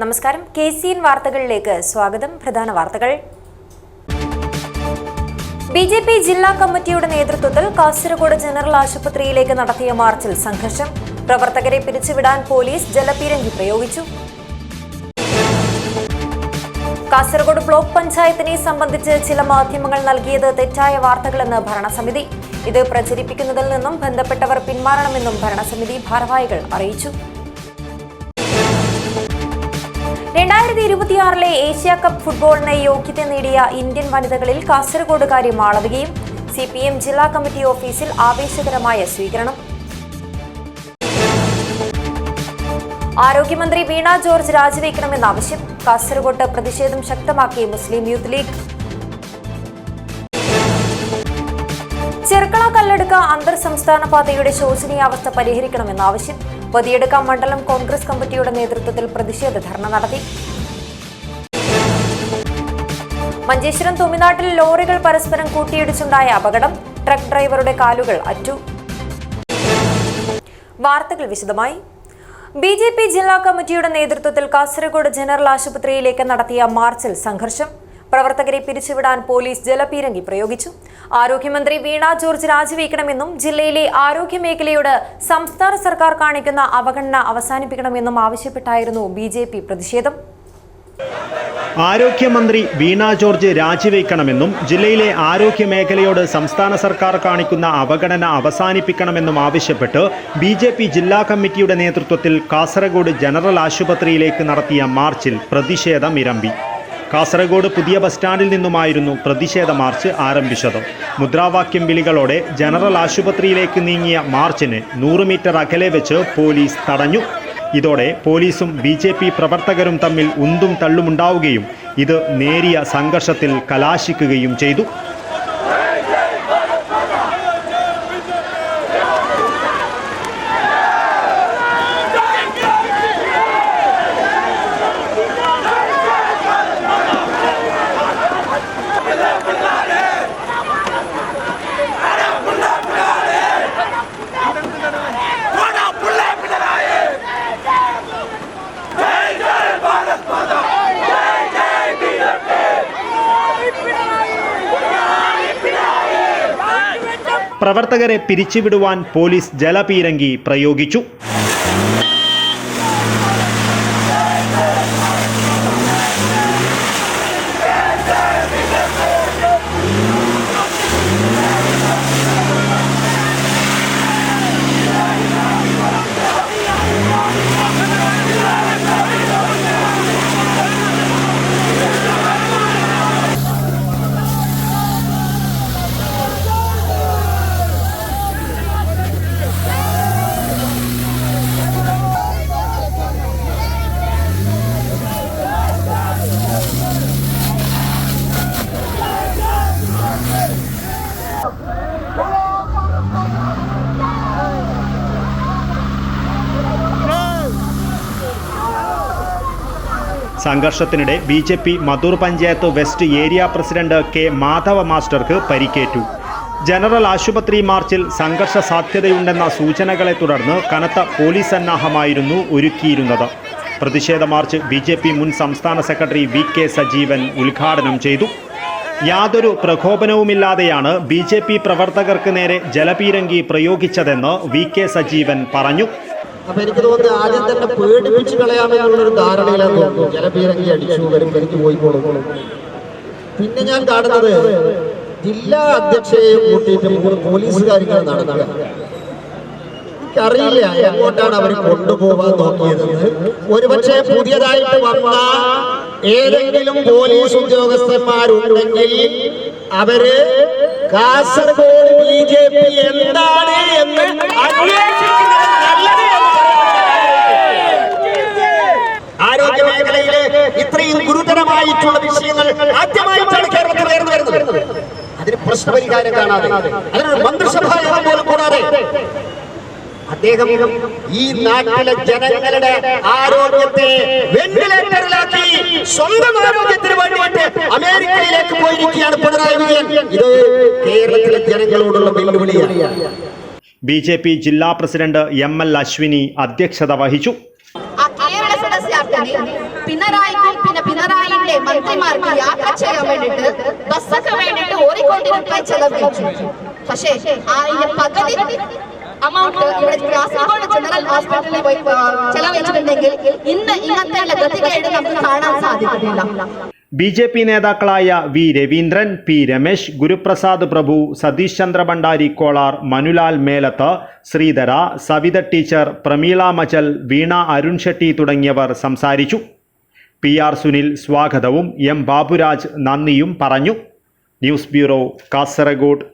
നമസ്കാരം. KCN വാർത്തകളിലേക്ക് സ്വാഗതം. പ്രധാന വാർത്തകൾ. BJP ജില്ലാ കമ്മിറ്റിയുടെ നേതൃത്വത്തിൽ കാസർഗോഡ് ജനറൽ ആശുപത്രിയിലേക്ക് നടത്തിയ മാർച്ചിൽ സംഘർഷം. പ്രവർത്തകരെ പിരിച്ചുവിടാൻ പോലീസ് ജലപീരങ്കി പ്രയോഗിച്ചു. കാസർഗോഡ് ബ്ലോക്ക് പഞ്ചായത്തിനെ സംബന്ധിച്ച് ചില മാധ്യമങ്ങൾ നൽകിയത് തെറ്റായ വാർത്തകളെന്ന് ഭരണസമിതി. ഇത് പ്രചരിപ്പിക്കുന്നതിൽ നിന്നും ബന്ധപ്പെട്ടവർ പിന്മാറണമെന്നും ഭരണസമിതി ഭാരവാഹികൾ അറിയിച്ചു. 2026 ഏഷ്യ കപ്പ് ഫുട്ബോളിന് യോഗ്യത നേടിയ ഇന്ത്യൻ വനിതകളിൽ കാസർഗോഡുകാരി മാളവികയും. CPM ജില്ലാ കമ്മിറ്റി ഓഫീസിൽ ആവേശകരമായ സ്വീകരണം. ആരോഗ്യമന്ത്രി വീണ ജോർജ് രാജിവെക്കണമെന്ന ആവശ്യം. കാസർഗോഡ് പ്രതിഷേധം ശക്തമാക്കി മുസ്ലിം യൂത്ത് ലീഗ്. ചെർക്കള കല്ലടുക്ക അന്തർ സംസ്ഥാന പാതയുടെ ശോചനീയാവസ്ഥ പരിഹരിക്കണമെന്ന ആവശ്യം. പതിയെടുക്ക മണ്ഡലം കോൺഗ്രസ് കമ്മിറ്റിയുടെ നേതൃത്വത്തിൽ പ്രതിഷേധ ധർണ നടത്തി. മഞ്ചേശ്വരം തുമിനാട്ടിൽ ലോറികൾ പരസ്പരം കൂട്ടിയിടിച്ചുണ്ടായ അപകടം. ട്രക്ക് ഡ്രൈവറുടെ കാലുകൾ അറ്റു. വാർത്തകൾ വിശദമായി. BJP ജില്ലാ കമ്മിറ്റിയുടെ നേതൃത്വത്തിൽ കാസർഗോഡ് ജനറൽ ആശുപത്രിയിലേക്ക് നടത്തിയ മാർച്ചിൽ സംഘർഷം. പ്രവർത്തകരെ പിരിച്ചുവിടാൻ പോലീസ് ജലപീരങ്കി പ്രയോഗിച്ചു. ആരോഗ്യമന്ത്രി വീണ ജോർജ് രാജിവെക്കണമെന്നും ജില്ലയിലെ ആരോഗ്യ മേഖലയോട് സംസ്ഥാന സർക്കാർ കാണിക്കുന്ന അവഗണന അവസാനിപ്പിക്കണമെന്നും ആവശ്യപ്പെട്ടായിരുന്നു BJP പ്രതിഷേധം. ആരോഗ്യമന്ത്രി വീണ ജോർജ് രാജിവെക്കണമെന്നും ജില്ലയിലെ ആരോഗ്യ മേഖലയോട് സംസ്ഥാന സർക്കാർ കാണിക്കുന്ന അവഗണന അവസാനിപ്പിക്കണമെന്നും ആവശ്യപ്പെട്ട് BJP ജില്ലാ കമ്മിറ്റിയുടെ നേതൃത്വത്തിൽ കാസർഗോഡ് ജനറൽ ആശുപത്രിയിലേക്ക് നടത്തിയ മാർച്ചിൽ പ്രതിഷേധമിരമ്പി. കാസർഗോഡ് പുതിയ ബസ് സ്റ്റാൻഡിൽ നിന്നുമായിരുന്നു പ്രതിഷേധ മാർച്ച് ആരംഭിച്ചത്. മുദ്രാവാക്യം വിളികളോടെ ജനറൽ ആശുപത്രിയിലേക്ക് നീങ്ങിയ മാർച്ചിന് 100 മീറ്റർ അകലെ വെച്ച് പോലീസ് തടഞ്ഞു. ഇതോടെ പോലീസും BJP പ്രവർത്തകരും തമ്മിൽ ഉന്തും തള്ളുമുണ്ടാവുകയും ഇത് നേരിയ സംഘർഷത്തിൽ കലാശിക്കുകയും ചെയ്തു. പ്രവർത്തകരെ പിരിച്ചുവിടുവാൻ പോലീസ് ജലപീരങ്കി പ്രയോഗിച്ചു. സംഘർഷത്തിനിടെ BJP Madhur panchayat west area president K Madhava മാസ്റ്റർക്ക് പരിക്കേറ്റു. ജനറൽ ആശുപത്രി മാർച്ചിൽ സംഘർഷ സാധ്യതയുണ്ടെന്ന സൂചനകളെ തുടർന്ന് കനത്ത പോലീസ് സന്നാഹമായിരുന്നു ഒരുക്കിയിരുന്നത്. പ്രതിഷേധ മാർച്ച് BJP മുൻ സംസ്ഥാന സെക്രട്ടറി VK സജീവൻ ഉദ്ഘാടനം ചെയ്തു. യാതൊരു പ്രകോപനവുമില്ലാതെയാണ് BJP പ്രവർത്തകർക്ക് നേരെ ജലപീരങ്കി പ്രയോഗിച്ചതെന്ന് VK സജീവൻ പറഞ്ഞു. അപ്പൊ എനിക്ക് തോന്നുന്നു ആദ്യം തന്നെ പേടിപ്പിച്ച് കളയാമെന്നുള്ളൊരു ധാരണയിലാണ് തോന്നുന്നു. ജലപീരങ്കി അടിച്ചു വരുമ്പോ പോയിക്കോളും. പിന്നെ ഞാൻ കാണുന്നത് ജില്ലാ അധ്യക്ഷയെ കൂട്ടിയിട്ട് 3 പോലീസുകാരികൾ നടക്കുക. എനിക്കറിയില്ല എങ്ങോട്ടാണ് അവർ കൊണ്ടുപോകാൻ നോക്കിയതെന്ന്. ഒരുപക്ഷെ പുതിയതായിട്ട് വന്ന ഏതെങ്കിലും പോലീസ് ഉദ്യോഗസ്ഥന്മാരുണ്ടെങ്കിൽ അവര് കാസർഗോഡ് BJP എന്താണ് എന്ന് അന്വേഷിക്കുന്നത് നല്ലത്. ആരോഗ്യ മേഖലയിലെ ഇത്രയും ഗുരുതരമായിട്ടുള്ള വിഷയങ്ങൾ ആദ്യമായിട്ടാണ് കേരളത്തിൽ ഉയർന്നു വരുന്നത്. അതിന് പ്രശ്നപരിഹാരം കാണാതെ, അതിനൊരു മന്ത്രിസഭാ യോഗം പോലും കൂടാതെ അദ്ദേഹം ഈ നാട്ടിലെ ജനങ്ങളുടെ ആരോഗ്യത്തെ വെന്റിലേറ്ററിലാക്കി സ്വന്തം ആരോഗ്യത്തിന് വേണ്ടിയിട്ട് അമേരിക്കയിലേക്ക് പോയിരിക്കുകയാണ് പിണറായി വിജയൻ. ഇത് കേരളത്തിലെ ജനങ്ങളോടുള്ള വെല്ലുവിളിയാണ്. BJP ജില്ലാ പ്രസിഡന്റ് ML അശ്വിനി അധ്യക്ഷത വഹിച്ചു. കേരള സദസ്യ വിദ്യാർത്ഥിനി പിണറായിക്കും പിന്നെ പിണറായിന്റെ മന്ത്രിമാർക്ക് യാത്ര ചെയ്യാൻ വേണ്ടിട്ട് ബസ്സൊക്കെ വേണ്ടിട്ട് 1 കോടി രൂപ ചെലവഴിച്ചു. പക്ഷേ അതിന്റെ പകുതി amount ഇവിടെ കാസർഗോഡ് ജനറൽ ഹോസ്പിറ്റലിൽ പോയി ചെലവഴിച്ചിട്ടുണ്ടെങ്കിൽ ഇന്ന് ഇങ്ങനത്തെ ഗതികേട് നമുക്ക് കാണാൻ സാധിക്കുന്നില്ല. BJP നേതാക്കളായ V Raveendran, P Ramesh, Guruprasad Prabhu, Satish Chandra Bhandari Kolar, Manulal Melath, Sreedhara, Savitha teacher, Prameela Machal, Veena Arun Shetty തുടങ്ങിയവർ സംസാരിച്ചു. PR സുനിൽ സ്വാഗതവും M ബാബുരാജ് നന്ദിയും പറഞ്ഞു. News bureau, Kasaragod.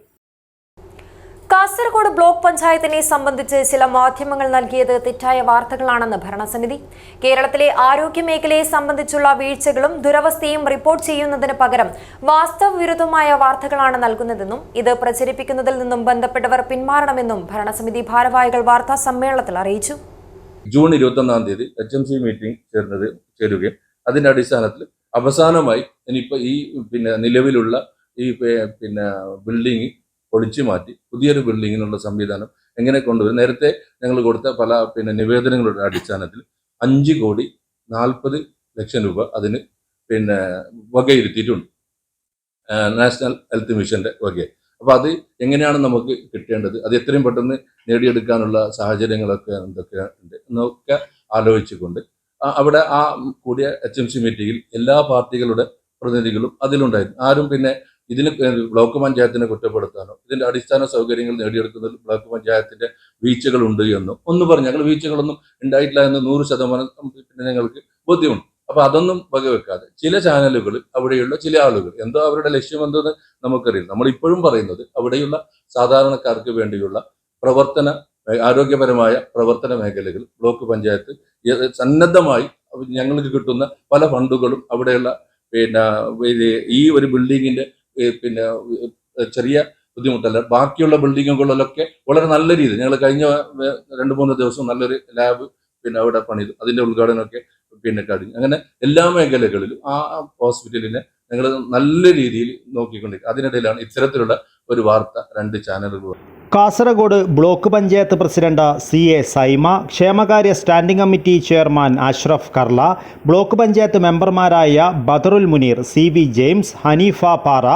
Kasaragod block പഞ്ചായത്തിനെ സംബന്ധിച്ച് ചില മാധ്യമങ്ങൾ നൽകിയത് തെറ്റായ വാർത്തകളാണെന്ന് ഭരണസമിതി. കേരളത്തിലെ ആരോഗ്യ മേഖലയെ സംബന്ധിച്ചുള്ള വീഴ്ചകളും ദുരവസ്ഥയും റിപ്പോർട്ട് ചെയ്യുന്നതിന് പകരം വാസ്തവവിരുദ്ധമായ വാർത്തകളാണ് നൽകുന്നതെന്നും ഇത് പ്രചരിപ്പിക്കുന്നതിൽ നിന്നും ബന്ധപ്പെട്ടവർ പിന്മാറണമെന്നും ഭരണസമിതി ഭാരവാഹികൾ വാർത്താ സമ്മേളനത്തിൽ അറിയിച്ചു. ജൂൺ 21-ാം തീയതി HMC മീറ്റിംഗ് ചേരുകയും അതിന്റെ അടിസ്ഥാനത്തിൽ അവസാനമായി ഇനിയിപ്പോൾ ഈ നിലവിലുള്ള ഈ ബിൽഡിംഗ് പൊളിച്ചു മാറ്റി പുതിയൊരു ബിൽഡിങ്ങിനുള്ള സംവിധാനം എങ്ങനെ കൊണ്ടുവരും. നേരത്തെ ഞങ്ങൾ കൊടുത്ത പല നിവേദനങ്ങളുടെ അടിസ്ഥാനത്തിൽ 5,40,00,000 രൂപ അതിന് വകയിരുത്തിയിട്ടുണ്ട്, നാഷണൽ ഹെൽത്ത് മിഷന്റെ വകയെ. അപ്പോൾ അത് എങ്ങനെയാണ് നമുക്ക് കിട്ടേണ്ടത്, അത് എത്രയും പെട്ടെന്ന് നേടിയെടുക്കാനുള്ള സാഹചര്യങ്ങളൊക്കെ എന്തൊക്കെയുണ്ട് എന്നൊക്കെ ആലോചിച്ചുകൊണ്ട് അവിടെ ആ കൂടിയ HMC മീറ്റിംഗിൽ എല്ലാ പാർട്ടികളുടെ പ്രതിനിധികളും അതിലുണ്ടായിരുന്നു. ആരും ഇതിന് ബ്ലോക്ക് പഞ്ചായത്തിനെ കുറ്റപ്പെടുത്താനോ ഇതിന്റെ അടിസ്ഥാന സൗകര്യങ്ങൾ നേടിയെടുക്കുന്നതിൽ ബ്ലോക്ക് പഞ്ചായത്തിന്റെ വീഴ്ചകളുണ്ട് എന്നോ ഒന്നും പറഞ്ഞു. ഞങ്ങൾ വീഴ്ചകളൊന്നും ഉണ്ടായിട്ടില്ല എന്ന് 100% ഞങ്ങൾക്ക് ബോധ്യമുണ്ട്. അപ്പൊ അതൊന്നും വകവെക്കാതെ ചില ചാനലുകൾ, അവിടെയുള്ള ചില ആളുകൾ എന്തോ അവരുടെ ലക്ഷ്യം എന്തെന്ന് നമുക്കറിയില്ല. നമ്മളിപ്പോഴും പറയുന്നത് അവിടെയുള്ള സാധാരണക്കാർക്ക് വേണ്ടിയുള്ള ആരോഗ്യപരമായ പ്രവർത്തന മേഖലകൾ ബ്ലോക്ക് പഞ്ചായത്ത് സന്നദ്ധമായി ഞങ്ങൾക്ക് കിട്ടുന്ന പല ഫണ്ടുകളും അവിടെയുള്ള ഈ ഒരു ബിൽഡിങ്ങിന്റെ ചെറിയ ബുദ്ധിമുട്ടല്ല, ബാക്കിയുള്ള ബിൽഡിങ്ങുകളിലൊക്കെ വളരെ നല്ല രീതിയിൽ ഞങ്ങൾ കഴിഞ്ഞ 2-3 ദിവസം നല്ലൊരു ലാബ് അവിടെ പണിതു, അതിന്റെ ഉദ്ഘാടനമൊക്കെ കഴിഞ്ഞു. അങ്ങനെ എല്ലാ മേഖലകളിലും ആ ഹോസ്പിറ്റലിനെ ഞങ്ങൾ നല്ല രീതിയിൽ നോക്കിക്കൊണ്ടിരിക്കും. അതിനിടയിലാണ് ഇത്തരത്തിലുള്ള ഒരു വാർത്ത 2 ചാനലുകൾ. Kasaragod block panchayat president CA Saima, ക്ഷേമകാര്യ standing committee chairman Ashraf Karla, block panchayat മെമ്പർമാരായ ബദറുൽ മുനീർ, CV ജെയിംസ്, ഹനീഫ പാറ,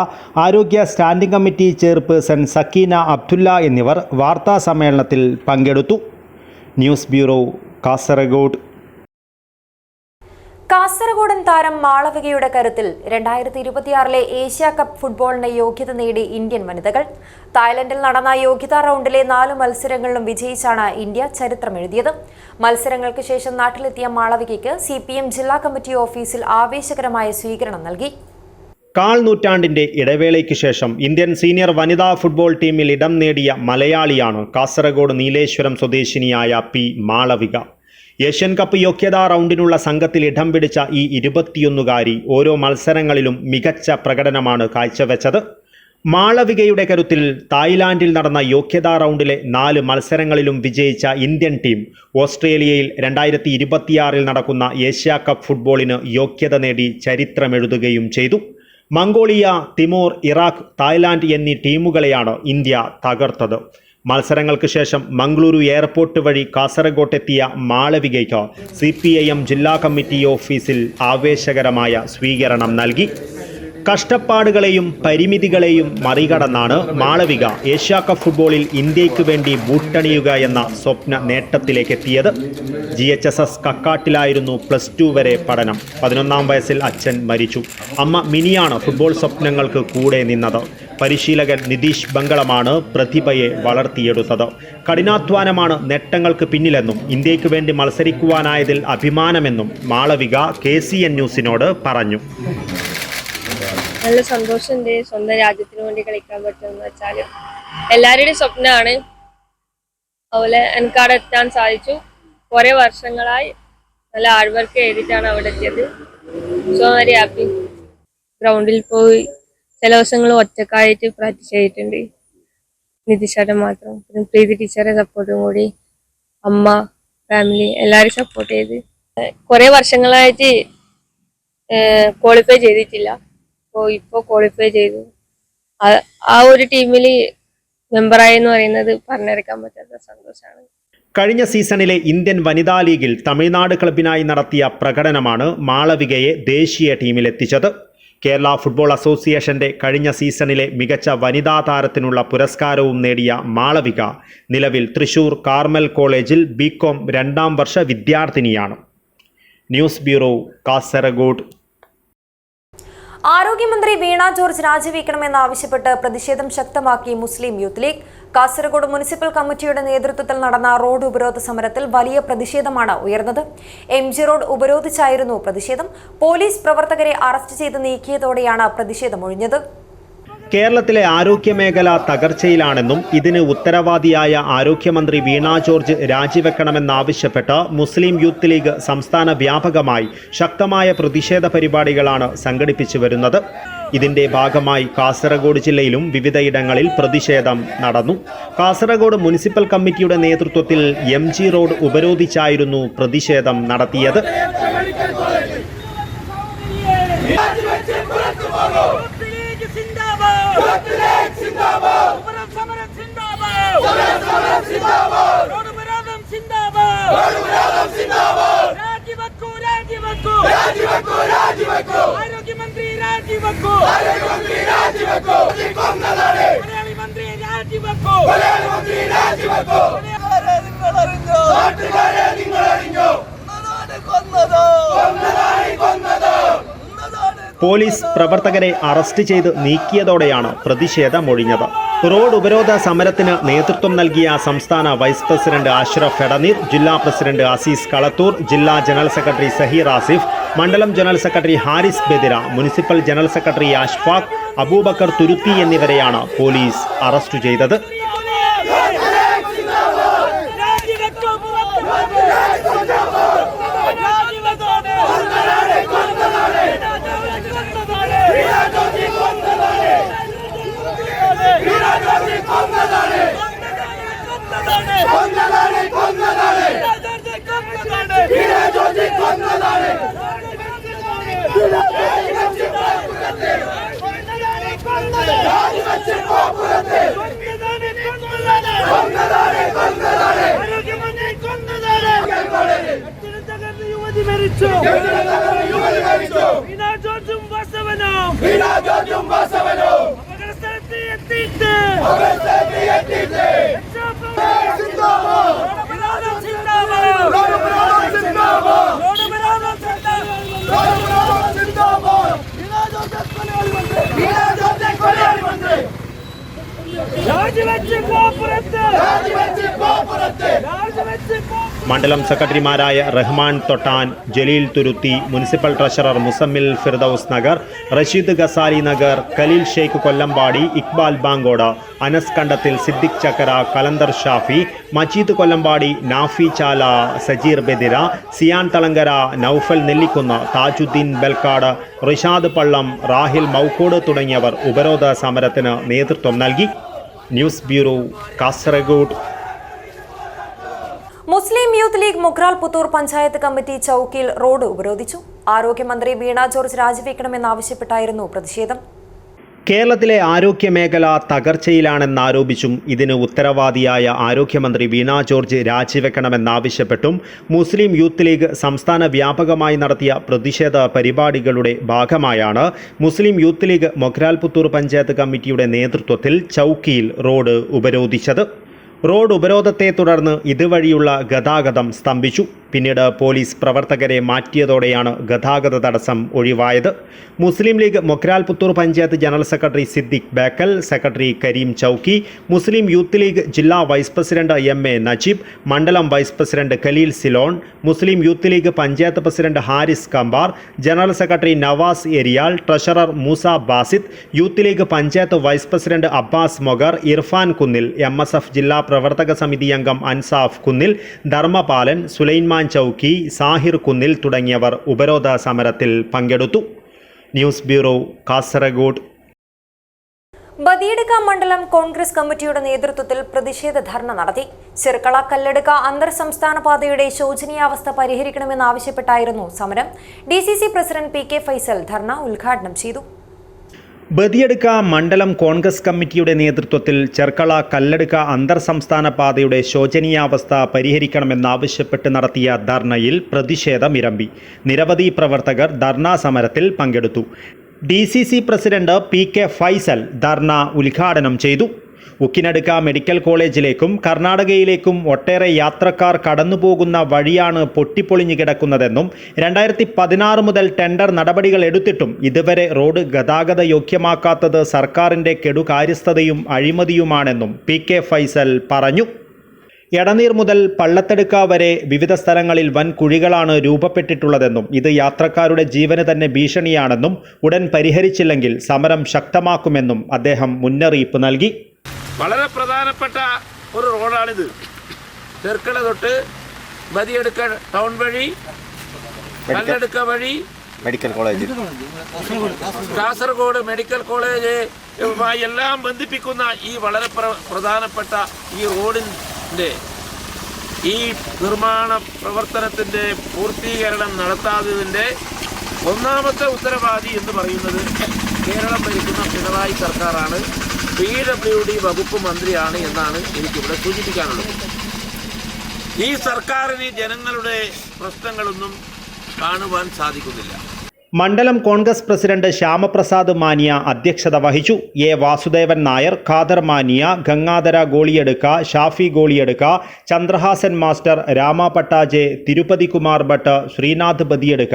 ആരോഗ്യ standing committee chairperson Sakina Abdullah എന്നിവർ വാർത്താ സമ്മേളനത്തിൽ പങ്കെടുത്തു. News bureau, Kasaragod. കാസർഗോഡൻ താരം മാളവികയുടെ കരുത്തിൽ 2026 ഏഷ്യ കപ്പ് ഫുട്ബോളിന് യോഗ്യത നേടി ഇന്ത്യൻ വനിതകൾ. തായ്ലൻഡിൽ നടന്ന യോഗ്യതാ റൗണ്ടിലെ 4 മത്സരങ്ങളിലും വിജയിച്ചാണ് ഇന്ത്യ ചരിത്രമെഴുതിയത്. മത്സരങ്ങൾക്ക് ശേഷം നാട്ടിലെത്തിയ മാളവികയ്ക്ക് CPM ജില്ലാ കമ്മിറ്റി ഓഫീസിൽ ആവേശകരമായ സ്വീകരണം നൽകി. കാൽ നൂറ്റാണ്ടിന്റെ ഇടവേളയ്ക്ക് ശേഷം ഇന്ത്യൻ സീനിയർ വനിതാ ഫുട്ബോൾ ടീമിൽ ഇടം നേടിയ മലയാളിയാണ് കാസർഗോഡ് നീലേശ്വരം സ്വദേശിനിയായ P മാളവിക. ഏഷ്യൻ കപ്പ് യോഗ്യതാ റൗണ്ടിനുള്ള സംഘത്തിൽ ഇടം പിടിച്ച ഈ 21-കാരി ഓരോ മത്സരങ്ങളിലും മികച്ച പ്രകടനമാണ് കാഴ്ചവെച്ചത്. മാളവികയുടെ കരുത്തിൽ തായ്ലാൻഡിൽ നടന്ന യോഗ്യതാ റൗണ്ടിലെ 4 മത്സരങ്ങളിലും വിജയിച്ച ഇന്ത്യൻ ടീം ഓസ്ട്രേലിയയിൽ 2026 നടക്കുന്ന ഏഷ്യ കപ്പ് ഫുട്ബോളിന് യോഗ്യത നേടി ചരിത്രമെഴുതുകയും ചെയ്തു. മംഗോളിയ, തിമോർ, ഇറാഖ്, തായ്ലാൻഡ് എന്നീ ടീമുകളെയാണ് ഇന്ത്യ തകർത്തത്. മത്സരങ്ങൾക്ക് ശേഷം മംഗളൂരു എയർപോർട്ട് വഴി കാസർഗോട്ടെത്തിയ മാളവികയ്ക്ക് CPIM ജില്ലാ കമ്മിറ്റി ഓഫീസിൽ ആവേശകരമായ സ്വീകരണം നൽകി. കഷ്ടപ്പാടുകളെയും പരിമിതികളെയും മറികടന്നാണ് മാളവിക ഏഷ്യ കപ്പ് ഫുട്ബോളിൽ ഇന്ത്യയ്ക്ക് വേണ്ടി ബൂട്ടണിയുക എന്ന സ്വപ്ന നേട്ടത്തിലേക്കെത്തിയത്. GHSS കക്കാട്ടിലായിരുന്നു +2 വരെ പഠനം. 11-ാം വയസ്സിൽ അച്ഛൻ മരിച്ചു. അമ്മ മിനിയാണ് ഫുട്ബോൾ സ്വപ്നങ്ങൾക്ക് കൂടെ നിന്നത്. പരിശീലകൻ നിതീഷ് ബംഗളമാണ് പ്രതിഭയെ വളർത്തിയെടുത്തത്. കഠിനാധ്വാനമാണ് നേട്ടങ്ങൾക്ക് പിന്നിലെന്നും ഇന്ത്യയ്ക്ക് വേണ്ടി മത്സരിക്കുവാനായതിൽ അഭിമാനമെന്നും മാളവിക KCN ന്യൂസിനോട് പറഞ്ഞു. നല്ല സന്തോഷമുണ്ട്. സ്വന്തം രാജ്യത്തിന് വേണ്ടി കളിക്കാൻ പറ്റുമെന്ന് വെച്ചാൽ എല്ലാവരുടെയും സ്വപ്നമാണ്. അതുപോലെ എനിക്ക് അവിടെ എത്താൻ സാധിച്ചു. കുറേ വർഷങ്ങളായി നല്ല ഹാർഡ് വർക്ക് ചെയ്തിട്ടാണ് അവിടെ എത്തിയത്. So very happy. ഗ്രൗണ്ടിൽ പോയി ചില ദിവസങ്ങൾ ഒറ്റക്കായിട്ട് പ്രാക്ടീസ് ചെയ്തിട്ടുണ്ട്. നിതീഷേട്ടൻ മാത്രം, പിന്നെ പ്രീതി ടീച്ചറെ സപ്പോർട്ടും കൂടി, അമ്മ, ഫാമിലി എല്ലാവരും സപ്പോർട്ട് ചെയ്ത് കുറേ വർഷങ്ങളായിട്ട് ക്വാളിഫൈ ചെയ്തിട്ടില്ല. ഇപ്പോൾ ക്വാളിഫൈ ചെയ്തു. ആ ഒരു ടീമിൽ മെമ്പറായി എന്ന് പറയുന്നത് പറഞ്ഞെടുക്കാൻ പറ്റാത്ത സന്തോഷമാണ്. കഴിഞ്ഞ സീസണിലെ ഇന്ത്യൻ വനിതാ ലീഗിൽ തമിഴ്നാട് ക്ലബിനായി നടത്തിയ പ്രകടനമാണ് മാളവികയെ ദേശീയ ടീമിലെത്തിച്ചത്. കേരള ഫുട്ബോൾ അസോസിയേഷന്റെ കഴിഞ്ഞ സീസണിലെ മികച്ച വനിതാ താരത്തിനുള്ള പുരസ്കാരവും നേടിയ മാളവിക നിലവിൽ തൃശൂർ കാർമൽ കോളേജിൽ ബികോം 2ാം വർഷ വിദ്യാർത്ഥിനിയാണ്. News bureau, Kasaragod. ആരോഗ്യമന്ത്രി വീണ ജോർജ് രാജിവെക്കണമെന്നാവശ്യപ്പെട്ട് പ്രതിഷേധം ശക്തമാക്കി മുസ്ലിം യൂത്ത് ലീഗ്. കാസർഗോഡ് മുനിസിപ്പൽ കമ്മിറ്റിയുടെ നേതൃത്വത്തിൽ നടന്ന റോഡ് ഉപരോധ സമരത്തിൽ വലിയ പ്രതിഷേധമാണ് ഉയർന്നത്. MG റോഡ് ഉപരോധിച്ചായിരുന്നു പ്രതിഷേധം. പോലീസ് പ്രവർത്തകരെ അറസ്റ്റ് ചെയ്ത് നീക്കിയതോടെയാണ് പ്രതിഷേധമൊഴിഞ്ഞത്. കേരളത്തിലെ ആരോഗ്യമേഖല തകർച്ചയിലാണെന്നും ഇതിന് ഉത്തരവാദിയായ ആരോഗ്യമന്ത്രി വീണ ജോർജ് രാജിവെക്കണമെന്നാവശ്യപ്പെട്ട് മുസ്ലിം യൂത്ത് ലീഗ് സംസ്ഥാന വ്യാപകമായി ശക്തമായ പ്രതിഷേധ പരിപാടികളാണ് സംഘടിപ്പിച്ചു വരുന്നത്. ഇതിന്റെ ഭാഗമായി കാസർഗോഡ് ജില്ലയിലും വിവിധയിടങ്ങളിൽ പ്രതിഷേധം നടന്നു. കാസർഗോഡ് മുനിസിപ്പൽ കമ്മിറ്റിയുടെ നേതൃത്വത്തിൽ MG റോഡ് ഉപരോധിച്ചായിരുന്നു പ്രതിഷേധം നടത്തിയത്. പോലീസ് പ്രവർത്തകരെ അറസ്റ്റ് ചെയ്ത് നീക്കിയതോടെയാണ് പ്രതിഷേധമൊഴിഞ്ഞത്. റോഡ് ഉപരോധ സമരത്തിന് നേതൃത്വം നൽകിയ സംസ്ഥാന വൈസ് പ്രസിഡന്റ് അഷ്റഫ് എടനീർ, ജില്ലാ പ്രസിഡന്റ് അസീസ് കളത്തൂർ, ജില്ലാ ജനറൽ സെക്രട്ടറി സഹീർ ആസിഫ്, മണ്ഡലം general secretary Haris Bedira, municipal general secretary Ashfaq, Abubakar Thuruthi എന്നിവരെയാണ് പോലീസ് അറസ്റ്റ് ചെയ്തത്. മണ്ഡലം സെക്രട്ടറിമാരായ റഹ്മാൻ തൊട്ടാൻ, ജലീൽ തുരുത്തി, മുനിസിപ്പൽ ട്രഷറർ മുസമ്മിൽ ഫിർദൌസ് നഗർ, റഷീദ് ഗസാലി നഗർ, ഖലീൽ ഷെയ്ഖ് കൊല്ലമ്പാടി, ഇക്ബാൽ ബാങ്കോട്, അനസ് കണ്ടത്തിൽ, സിദ്ദിഖ് ചക്കര, കലന്തർ ഷാഫി, മജീദ് കൊല്ലമ്പാടി, നാഫി ചാല, സജീർ ബെദിര, സിയാൻ തളങ്കര, നൌഫൽ നെല്ലിക്കുന്ന്, താജുദ്ദീൻ ബൽക്കാട്, റിഷാദ് പള്ളം, റാഹിൽ മൗക്കോട് തുടങ്ങിയവർ ഉപരോധ സമരത്തിന് നേതൃത്വം നൽകി. News bureau, Kasaragod. Muslim Youth League Mogral Puthur panchayat committee ചൌക്കിൽ റോഡ് ഉപരോധിച്ചു. ആരോഗ്യമന്ത്രി വീണ ജോർജ് രാജിവെക്കണമെന്നാവശ്യപ്പെട്ടായിരുന്നു പ്രതിഷേധം. കേരളത്തിലെ ആരോഗ്യമേഖല തകർച്ചയിലാണെന്നാരോപിച്ചും ഇതിന് ഉത്തരവാദിയായ ആരോഗ്യമന്ത്രി വീണ ജോർജ് രാജിവെക്കണമെന്നാവശ്യപ്പെട്ടും മുസ്ലിം യൂത്ത് ലീഗ് സംസ്ഥാന വ്യാപകമായി നടത്തിയ പ്രതിഷേധ പരിപാടികളുടെ ഭാഗമായാണ് മുസ്ലിം യൂത്ത് ലീഗ് മൊഗ്രാൽ പുത്തൂർ പഞ്ചായത്ത് കമ്മിറ്റിയുടെ നേതൃത്വത്തിൽ ചൌക്കിയിൽ റോഡ് ഉപരോധിച്ചത്. റോഡ് ഉപരോധത്തെ തുടർന്ന് ഇതുവഴിയുള്ള ഗതാഗതം സ്തംഭിച്ചു. പിന്നീട് പോലീസ് പ്രവർത്തകരെ മാറ്റിയതോടെയാണ് ഗതാഗത തടസ്സം ഒഴിവായത്. Muslim League Mogral Puthur panchayat general secretary Siddique Bekal, secretary Kareem Chowki, Muslim Youth League ജില്ലാ വൈസ് പ്രസിഡന്റ് MA നജീബ്, മണ്ഡലം vice president Khaleel Ceylon, Muslim Youth League panchayat president Haris Kampar, general secretary Nawaz Eriyal, treasurer Moosa Basid, Youth League panchayat vice president Abbas Mogar, Irfan Kunnil, MSF ജില്ലാ പ്രവർത്തക സമിതി അംഗം അൻസാഫ് കുന്നിൽ, ധർമ്മപാലൻ, സുലൈമാൻ ചൌക്കി, സാഹിർ കുന്നിൽ തുടങ്ങിയവർ ഉപരോധ സമരത്തിൽ പങ്കെടുത്തു. News bureau, Kasaragod. ബദിയടുക്ക മണ്ഡലം കോൺഗ്രസ് കമ്മിറ്റിയുടെ നേതൃത്വത്തിൽ പ്രതിഷേധ ധർണ നടത്തി. ചെർക്കള കല്ലടുക്ക അന്തർ സംസ്ഥാന പാതയുടെ ശോചനീയാവസ്ഥ പരിഹരിക്കണമെന്നാവശ്യപ്പെട്ടായിരുന്നു സമരം. DCC പ്രസിഡന്റ് PK ഫൈസൽ ധർണ ഉദ്ഘാടനം ചെയ്തു. ബദിയടുക്ക മണ്ഡലം കോൺഗ്രസ് കമ്മിറ്റിയുടെ നേതൃത്വത്തിൽ ചെർക്കള കല്ലടുക്ക അന്തർ സംസ്ഥാന പാതയുടെ ശോചനീയാവസ്ഥ പരിഹരിക്കണമെന്നാവശ്യപ്പെട്ട് നടത്തിയ ധർണയിൽ പ്രതിഷേധമിരമ്പി. നിരവധി പ്രവർത്തകർ ധർണാ സമരത്തിൽ പങ്കെടുത്തു. DCC പ്രസിഡന്റ് PK ഫൈസൽ ധർണ ഉദ്ഘാടനം ചെയ്തു. ഉക്കിനടുക്ക മെഡിക്കൽ കോളേജിലേക്കും കർണാടകയിലേക്കും ഒട്ടേറെ യാത്രക്കാർ കടന്നുപോകുന്ന വഴിയാണ് പൊട്ടിപ്പൊളിഞ്ഞു കിടക്കുന്നതെന്നും 2016 മുതൽ ടെൻഡർ നടപടികൾ എടുത്തിട്ടും ഇതുവരെ റോഡ് ഗതാഗത യോഗ്യമാക്കാത്തത് സർക്കാരിൻ്റെ കെടുകാര്യസ്ഥതയും അഴിമതിയുമാണെന്നും PK ഫൈസൽ പറഞ്ഞു. എടനീർ മുതൽ പള്ളത്തെടുക്ക വരെ വിവിധ സ്ഥലങ്ങളിൽ വൻ കുഴികളാണ് രൂപപ്പെട്ടിട്ടുള്ളതെന്നും ഇത് യാത്രക്കാരുടെ ജീവന് തന്നെ ഭീഷണിയാണെന്നും ഉടൻ പരിഹരിച്ചില്ലെങ്കിൽ സമരം ശക്തമാക്കുമെന്നും അദ്ദേഹം മുന്നറിയിപ്പ് നൽകി. വളരെ പ്രധാനപ്പെട്ട ഒരു റോഡാണിത്. ചെർക്കള തൊട്ട് ബദിയടുക്ക ടൗൺ വഴി കല്ലടുക്ക വഴി medical college, Kasaragod medical college എല്ലാം ബന്ധിപ്പിക്കുന്ന ഈ വളരെ പ്രധാനപ്പെട്ട ഈ റോഡിൻ്റെ ഈ നിർമ്മാണ പ്രവർത്തനത്തിൻ്റെ പൂർത്തീകരണം നടത്താത്തതിൻ്റെ ഒന്നാമത്തെ ഉത്തരവാദി എന്ന് പറയുന്നത് കേരളം ഭരിക്കുന്ന പിണറായി സർക്കാരാണ്. PWD വകുപ്പ് മന്ത്രിയാണ് എന്നാണ് എനിക്കിവിടെ സൂചിപ്പിക്കാനുള്ളത്. ഈ സർക്കാരിന് ജനങ്ങളുടെ പ്രശ്നങ്ങളൊന്നും കാണുവാൻ സാധിക്കുന്നില്ല. മണ്ഡലം കോൺഗ്രസ് പ്രസിഡന്റ് ശ്യാമപ്രസാദ് മാനിയ അധ്യക്ഷത വഹിച്ചു. A. Vasudevan Nair, Khader Maniya, Gangadhara Goliyadukka, Shafi Goliyadukka, Chandrahasan master, Rama Pattaje, Tirupati Kumar Bhat, Srinath Badiyadka,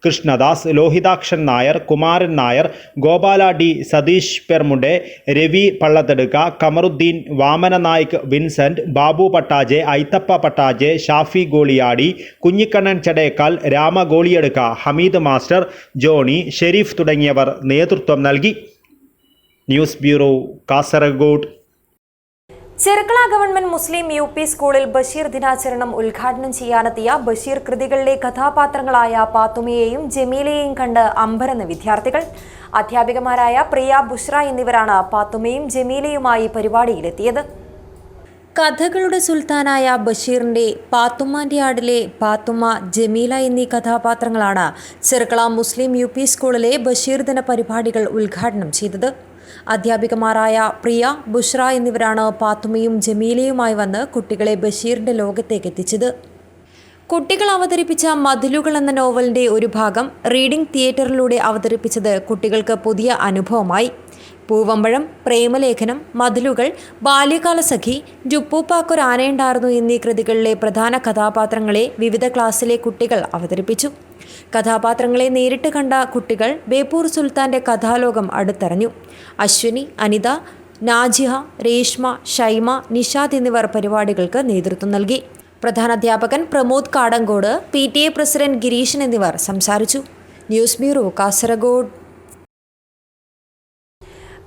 Krishnadas, Lohithakshan Nair, Kumaran Nair, Gopala D, Satheesh Permude, Ravi Pallathadka, Kamaruddin, Vamana Naik, Vincent, Babu Pattaje, Aithappa Pattaje, Shafi Goliyadi, Kunhikannan Chadekal, Rama Goliyadukka, Hameed master, Johnny, Sharif തുടങ്ങിയവർ നേതൃത്വം നൽകി. News bureau, Kasaragod. Cherkala government Muslim UP സ്കൂളിൽ ബഷീർ ദിനാചരണം ഉദ്ഘാടനം ചെയ്യാനെത്തിയ ബഷീർ കൃതികളിലെ കഥാപാത്രങ്ങളായ പാത്തുമയെയും ജമീലയെയും കണ്ട് അമ്പരന്ന വിദ്യാർത്ഥികൾ. അധ്യാപികമാരായ പ്രിയ, ബുഷ്ര എന്നിവരാണ് പാത്തുമയും ജമീലയുമായി പരിപാടിയിലെത്തിയത്. കഥകളുടെ സുൽത്താനായ ബഷീറിൻ്റെ പാത്തുമ്മാൻ്റെ ആടിലെ പാത്തുമ്മ, ജമീല എന്നീ കഥാപാത്രങ്ങളാണ് ചെർക്കള മുസ്ലിം UP സ്കൂളിലെ ബഷീർ ദിന പരിപാടികൾ ഉദ്ഘാടനം ചെയ്തത്. അധ്യാപികമാരായ പ്രിയ, ബുഷ്ര എന്നിവരാണ് പാത്തുമ്മയും ജമീലയുമായി വന്ന് കുട്ടികളെ ബഷീറിൻ്റെ ലോകത്തേക്ക് എത്തിച്ചത്. കുട്ടികൾ അവതരിപ്പിച്ച മതിലുകൾ എന്ന നോവലിൻ്റെ ഒരു ഭാഗം റീഡിംഗ് തിയേറ്ററിലൂടെ അവതരിപ്പിച്ചത് കുട്ടികൾക്ക് പുതിയ അനുഭവമായി. പൂവമ്പഴം, പ്രേമലേഖനം, മതിലുകൾ, ബാല്യകാലസഖി, ജുപ്പൂപ്പാക്കൊരു ആനയുണ്ടായിരുന്നു എന്നീ കൃതികളിലെ പ്രധാന കഥാപാത്രങ്ങളെ വിവിധ ക്ലാസ്സിലെ കുട്ടികൾ അവതരിപ്പിച്ചു. കഥാപാത്രങ്ങളെ നേരിട്ട് കണ്ട കുട്ടികൾ ബേപ്പൂർ സുൽത്താൻ്റെ കഥാലോകം അടുത്തറിഞ്ഞു. അശ്വിനി, അനിത, നാജിഹ, രേഷ്മ, ഷൈമ, നിഷാദ് എന്നിവർ പരിപാടികൾക്ക് നേതൃത്വം നൽകി. പ്രധാനാധ്യാപകൻ പ്രമോദ് കാടങ്കോട്, PTA പ്രസിഡന്റ് ഗിരീഷൻ എന്നിവർ സംസാരിച്ചു. News bureau, Kasaragod.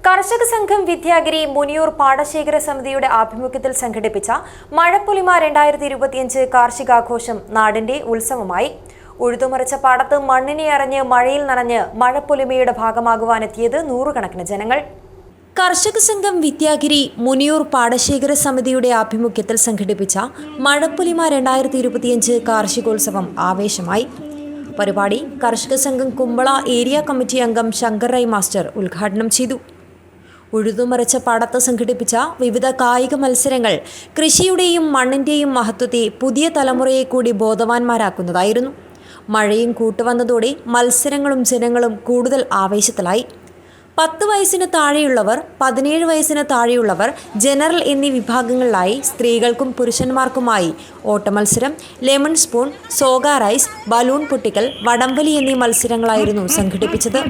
കർഷക സംഘം വിദ്യാഗിരി മുനിയൂർ പാടശേഖര സമിതിയുടെ ആഭിമുഖ്യത്തിൽ സംഘടിപ്പിച്ച മഴപ്പൊലിമ 2025 കാർഷികാഘോഷം നാടിന്റെ ഉത്സവമായി. ഉഴുതുമറിച്ച പാടത്ത് മണ്ണിനെ അറിഞ്ഞ് മഴയിൽ നനഞ്ഞ് മഴപ്പൊലിമയുടെ ഭാഗമാകുവാനെത്തിയത് നൂറുകണക്കിന് ജനങ്ങൾ. കർഷക സംഘം വിദ്യാഗിരി മുനിയൂർ പാടശേഖര സമിതിയുടെ ആഭിമുഖ്യത്തിൽ സംഘടിപ്പിച്ച മഴപ്പൊലിമ 2025 കാർഷികോത്സവം ആവേശമായി. പരിപാടി കർഷക സംഘം കുമ്പള ഏരിയ കമ്മിറ്റി അംഗം ശങ്കർ റൈ മാസ്റ്റർ ഉദ്ഘാടനം ചെയ്തു. ഉഴുതുമറിച്ച പാടത്ത് സംഘടിപ്പിച്ച വിവിധ കായിക മത്സരങ്ങൾ കൃഷിയുടെയും മണ്ണിൻ്റെയും മഹത്വത്തെ പുതിയ തലമുറയെ കൂടി ബോധവാന്മാരാക്കുന്നതായിരുന്നു. മഴയും കൂട്ടുവന്നതോടെ മത്സരങ്ങളും ജനങ്ങളും കൂടുതൽ ആവേശത്തിലായി. 10 വയസ്സിന് താഴെയുള്ളവർ, 17 വയസ്സിന് താഴെയുള്ളവർ, ജനറൽ എന്നീ വിഭാഗങ്ങളിലായി സ്ത്രീകൾക്കും പുരുഷന്മാർക്കുമായി ഓട്ടമത്സരം, ലെമൺ സ്പൂൺ, സോഗ റൈസ്, ബലൂൺ പൊട്ടിക്കൽ, വടംവലി എന്നീ മത്സരങ്ങളായിരുന്നു സംഘടിപ്പിച്ചത്.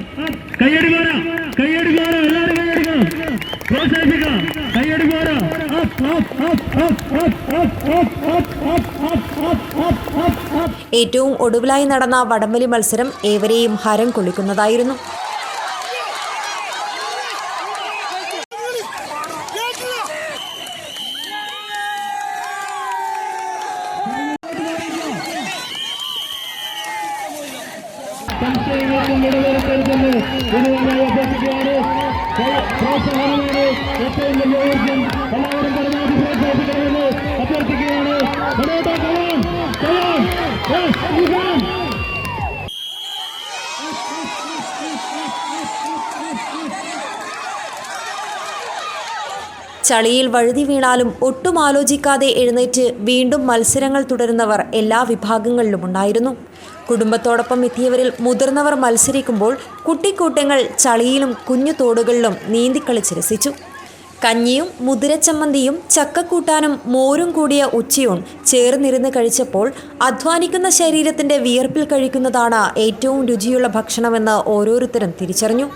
ഏറ്റവും ഒടുവിലായി നടന്ന വടംവലി മത്സരം ഏവരെയും ഹരം കൊള്ളിക്കുന്നതായിരുന്നു. ചളിയിൽ വഴുതി വീണാലും ഒട്ടും ആലോചിക്കാതെ എഴുന്നേറ്റ് വീണ്ടും മത്സരങ്ങൾ തുടരുന്നവർ എല്ലാ വിഭാഗങ്ങളിലുമുണ്ടായിരുന്നു. കുടുംബത്തോടൊപ്പം എത്തിയവരിൽ മുതിർന്നവർ മത്സരിക്കുമ്പോൾ കുട്ടിക്കൂട്ടങ്ങൾ ചളിയിലും കുഞ്ഞു തോടുകളിലും നീന്തിക്കളിച്ച് രസിച്ചു. കഞ്ഞിയും മുതിരച്ചമ്മന്തിയും ചക്കക്കൂട്ടാനും മോരും കൂടിയ ഉച്ചയൂൺ ചേർന്നിരുന്ന് കഴിച്ചപ്പോൾ അധ്വാനിക്കുന്ന ശരീരത്തിൻ്റെ വിയർപ്പിൽ കഴിക്കുന്നതാണ് ഏറ്റവും രുചിയുള്ള ഭക്ഷണമെന്ന് ഓരോരുത്തരും തിരിച്ചറിഞ്ഞു.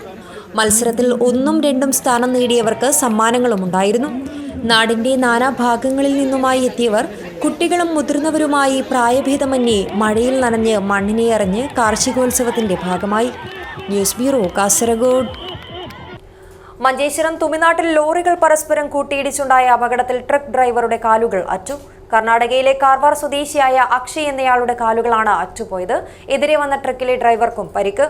മത്സരത്തിൽ 1ഉം 2ഉം സ്ഥാനം നേടിയവർക്ക് സമ്മാനങ്ങളും ഉണ്ടായിരുന്നു. നാടിൻ്റെ നാനാഭാഗങ്ങളിൽ നിന്നുമായി എത്തിയവർ കുട്ടികളും മുതിർന്നവരുമായി പ്രായഭേദമന്യേ മഴയിൽ നനഞ്ഞ് മണ്ണിനെ എറിഞ്ഞ് കാർഷികോത്സവത്തിൻ്റെ ഭാഗമായി. News bureau, Kasaragod. മഞ്ചേശ്വരം തുമിനാട്ടിൽ ലോറികൾ പരസ്പരം കൂട്ടിയിടിച്ചുണ്ടായ അപകടത്തിൽ ട്രക്ക് ഡ്രൈവറുടെ കാലുകൾ അറ്റു. കർണാടകയിലെ കാർവാർ സ്വദേശിയായ അക്ഷയ് എന്നയാളുടെ കാലുകളാണ് അറ്റുപോയത്. എതിരെ വന്ന ട്രക്കിലെ ഡ്രൈവർക്കും പരിക്ക്.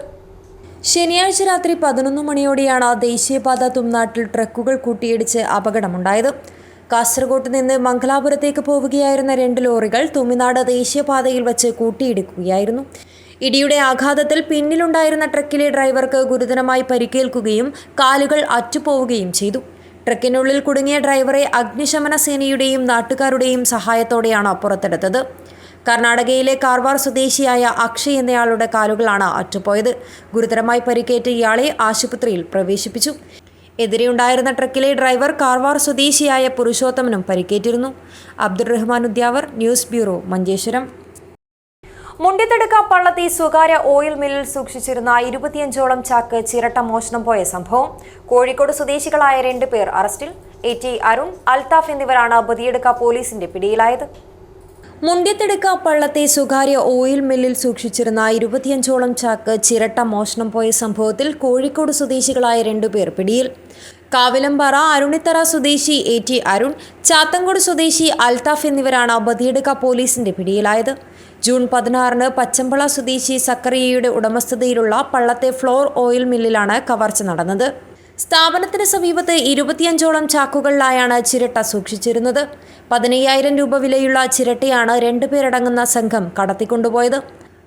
ശനിയാഴ്ച രാത്രി 11 മണിയോടെയാണ് ദേശീയപാത തുംനാട്ടിൽ ട്രക്കുകൾ കൂട്ടിയിടിച്ച് അപകടമുണ്ടായത്. കാസർഗോഡ് നിന്ന് മംഗലാപുരത്തേക്ക് പോവുകയായിരുന്ന 2 ലോറികൾ തുമിനാട് ദേശീയപാതയിൽ വച്ച് കൂട്ടിയിടിക്കുകയായിരുന്നു. ഇടിയുടെ ആഘാതത്തിൽ പിന്നിലുണ്ടായിരുന്ന ട്രക്കിലെ ഡ്രൈവർക്ക് ഗുരുതരമായി പരിക്കേൽക്കുകയും കാലുകൾ അറ്റുപോവുകയും ചെയ്തു. ട്രക്കിനുള്ളിൽ കുടുങ്ങിയ ഡ്രൈവറെ അഗ്നിശമന സേനയുടെയും നാട്ടുകാരുടെയും സഹായത്തോടെയാണ് പുറത്തെടുത്തത്. കർണാടകയിലെ കാർവാർ സ്വദേശിയായ അക്ഷയ് എന്നയാളുടെ കാലുകളാണ് അറ്റുപോയത്. ഗുരുതരമായി പരിക്കേറ്റ ഇയാളെ ആശുപത്രിയിൽ പ്രവേശിപ്പിച്ചു. എതിരെയുണ്ടായിരുന്ന ട്രക്കിലെ ഡ്രൈവർ കാർവാർ സ്വദേശിയായ പുരുഷോത്തമനും പരിക്കേറ്റിരുന്നു. Abdurahman Udyawar, news bureau, Manjeshwaram. മുണ്ടിത്തടുക്ക പള്ളത്തി സ്വകാര്യ ഓയിൽ മില്ലിൽ സൂക്ഷിച്ചിരുന്ന 25ഓളം ചാക്ക് ചിരട്ട മോഷണം പോയ സംഭവം. കോഴിക്കോട് സ്വദേശികളായ 2 പേർ അറസ്റ്റിൽ. AT അരുൺ, അൽത്താഫ് എന്നിവരാണ് ബദിയടുക്ക പോലീസിന്റെ പിടിയിലായത്. മുണ്ടിത്തടുക്ക പള്ളത്തെ സ്വകാര്യ ഓയിൽ മില്ലിൽ സൂക്ഷിച്ചിരുന്ന 25ഓളം ചാക്ക് ചിരട്ട മോഷണം പോയ സംഭവത്തിൽ കോഴിക്കോട് സ്വദേശികളായ 2 പേർ പിടിയിൽ. കാവിലമ്പാറ അരുണിത്തറ സ്വദേശി AT അരുൺ, ചാത്തങ്കോട് സ്വദേശി അൽത്താഫ് എന്നിവരാണ് ബദിയടുക്ക പോലീസിന്റെ പിടിയിലായത്. ജൂൺ 16-ന് പച്ചമ്പള സ്വദേശി സക്കറിയയുടെ ഉടമസ്ഥതയിലുള്ള പള്ളത്തെ ഫ്ലോർ ഓയിൽ മില്ലിലാണ് കവർച്ച നടന്നത്. സ്ഥാപനത്തിന് സമീപത്ത് 25ഓളം ചാക്കുകളിലായാണ് ചിരട്ട സൂക്ഷിച്ചിരുന്നത്. 15,000 രൂപ വിലയുള്ള ചിരട്ടയാണ് 2 പേരടങ്ങുന്ന സംഘം കടത്തിക്കൊണ്ടുപോയത്.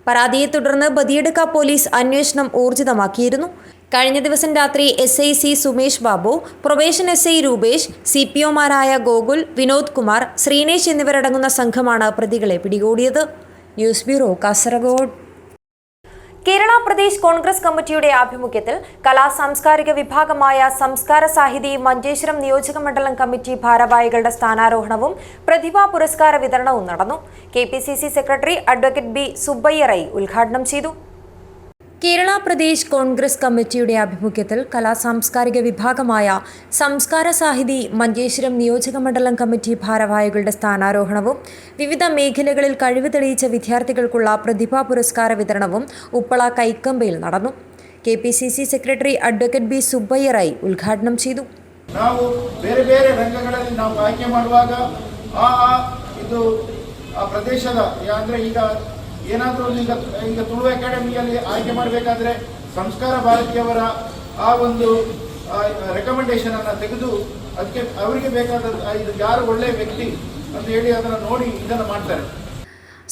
പരാതിയെ തുടർന്ന് ബദിയടുക്ക പോലീസ് അന്വേഷണം ഊർജിതമാക്കിയിരുന്നു. കഴിഞ്ഞ ദിവസം രാത്രി SIC Sumesh Babu, probation SI Rupesh, CPOമാരായ ഗോകുൽ, വിനോദ് കുമാർ, ശ്രീനേഷ് എന്നിവരടങ്ങുന്ന സംഘമാണ് പ്രതികളെ പിടികൂടിയത്. News bureau, Kasaragod. കേരള പ്രദേശ് കോൺഗ്രസ് കമ്മിറ്റിയുടെ ആഭിമുഖ്യത്തിൽ കലാ സാംസ്കാരിക വിഭാഗമായ സംസ്കാര സാഹിതി മഞ്ചേശ്വരം നിയോജക മണ്ഡലം കമ്മിറ്റി ഭാരവാഹികളുടെ സ്ഥാനാരോഹണവും പ്രതിഭാ പുരസ്കാര വിതരണവും നടന്നു. KPCC സെക്രട്ടറി അഡ്വക്കേറ്റ് B സുബ്ബയ്യറൈ ഉദ്ഘാടനം ചെയ്തു. കേരള പ്രദേശ് കോൺഗ്രസ് കമ്മിറ്റിയുടെ ആഭിമുഖ്യത്തിൽ കലാ സാംസ്കാരിക വിഭാഗമായ സംസ്കാര സാഹിതി മഞ്ചേശ്വരം നിയോജക മണ്ഡലം കമ്മിറ്റി ഭാരവാഹികളുടെ സ്ഥാനാരോഹണവും വിവിധ മേഖലകളിൽ കഴിവ് തെളിയിച്ച വിദ്യാർത്ഥികൾക്കുള്ള പ്രതിഭാ പുരസ്കാര വിതരണവും ഉപ്പള കൈക്കമ്പയിൽ നടന്നു. KPCC സെക്രട്ടറി അഡ്വക്കേറ്റ് B സുബ്ബയ്യറൈ ഉദ്ഘാടനം ചെയ്തു. ನಾವು ಬೇರೆ ಬೇರೆ ರಂಗಗಳಲ್ಲಿ ನಾವು ಆಯ್ಕೆ ಮಾಡುವಾಗ ಇದು ಪ್ರದೇಶದ ಅಂದ್ರೆ ಈಗ ಏನಾದರೂ ಈಗ ತುಳು ಅಕಾಡೆಮಿಯಲ್ಲಿ ಆಯ್ಕೆ ಮಾಡಬೇಕಾದ್ರೆ ಸಂಸ್ಕಾರ ಭಾರತಿಯವರ ಆ ಒಂದು ರೆಕಮೆಂಡೇಶನ್ ಅನ್ನು ತೆಗೆದು ಅದಕ್ಕೆ ಅವರಿಗೆ ಬೇಕಾದ ಇದು ಯಾರು ಒಳ್ಳೆಯ ವ್ಯಕ್ತಿ ಅಂತ ಹೇಳಿ ಅದನ್ನು ನೋಡಿ ಇದನ್ನು ಮಾಡ್ತಾರೆ.